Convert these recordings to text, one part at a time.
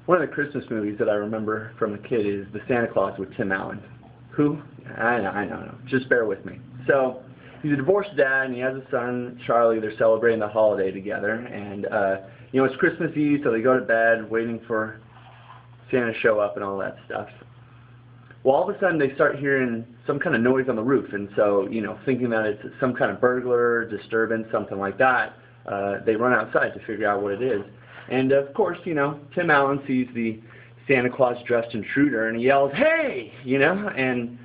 One of the Christmas movies that I remember from a kid is The Santa Claus with Tim Allen. Who? I know. Just bear with me. So, he's a divorced dad, and he has a son, Charlie. They're celebrating the holiday together, and it's Christmas Eve, so they go to bed waiting for Santa to show up and all that stuff. Well, all of a sudden they start hearing some kind of noise on the roof, and so, thinking that it's some kind of burglar, disturbance, something like that, they run outside to figure out what it is. And of course, Tim Allen sees the Santa Claus dressed intruder, and he yells, "Hey!" And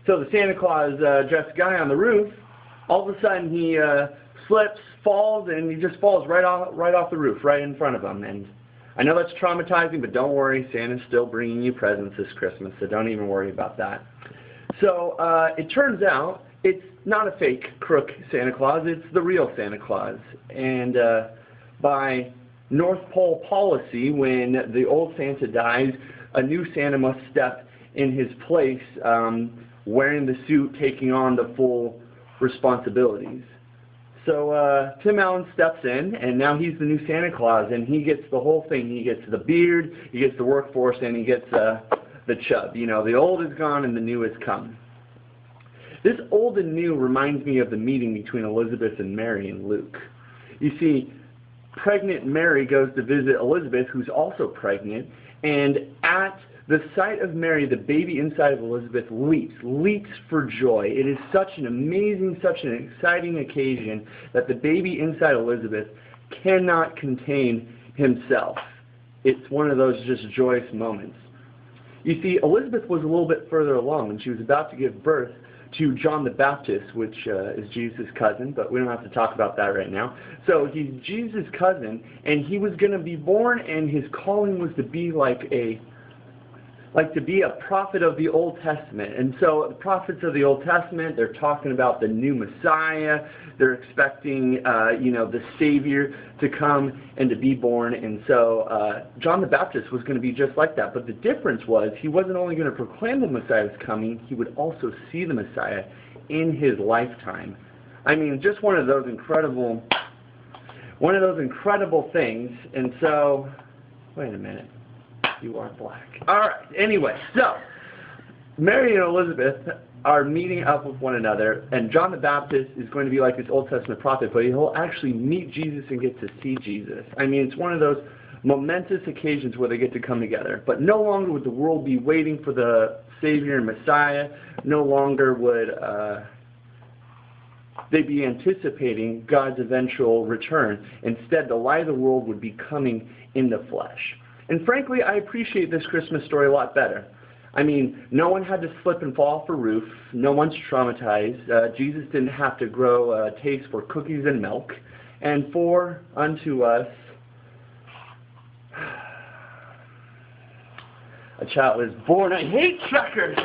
so the Santa Claus dressed guy on the roof, all of a sudden he slips, falls, and he just falls right off the roof, right in front of him. And I know that's traumatizing, but don't worry, Santa's still bringing you presents this Christmas, so don't even worry about that. So it turns out it's not a fake crook Santa Claus, it's the real Santa Claus. And by North Pole policy, when the old Santa dies, a new Santa must step in his place, wearing the suit, taking on the full responsibilities. So Tim Allen steps in, and now he's the new Santa Claus, and he gets the whole thing. He gets the beard, he gets the workforce, and he gets the chub. The old is gone and the new has come. This old and new reminds me of the meeting between Elizabeth and Mary in Luke. You see, pregnant Mary goes to visit Elizabeth, who's also pregnant, and at the sight of Mary, the baby inside of Elizabeth leaps for joy. It is such an amazing, such an exciting occasion that the baby inside Elizabeth cannot contain himself. It's one of those just joyous moments. You see, Elizabeth was a little bit further along, and she was about to give birth to John the Baptist, which is Jesus' cousin, but we don't have to talk about that right now. So he's Jesus' cousin, and he was going to be born, and his calling was to be to be a prophet of the Old Testament. And so the prophets of the Old Testament, they're talking about the new Messiah. They're expecting, the Savior to come and to be born. And so John the Baptist was going to be just like that. But the difference was he wasn't only going to proclaim the Messiah's coming, he would also see the Messiah in his lifetime. I mean, just one of those incredible things. And so, wait a minute. You are black. Alright, anyway, so Mary and Elizabeth are meeting up with one another, and John the Baptist is going to be like this Old Testament prophet, but he'll actually meet Jesus and get to see Jesus. I mean, it's one of those momentous occasions where they get to come together. But no longer would the world be waiting for the Savior and Messiah. No longer would they be anticipating God's eventual return. Instead, the light of the world would be coming in the flesh. And frankly, I appreciate this Christmas story a lot better. I mean, no one had to slip and fall off a roof. No one's traumatized. Jesus didn't have to grow a taste for cookies and milk. And for unto us a child is born. I hate checkers!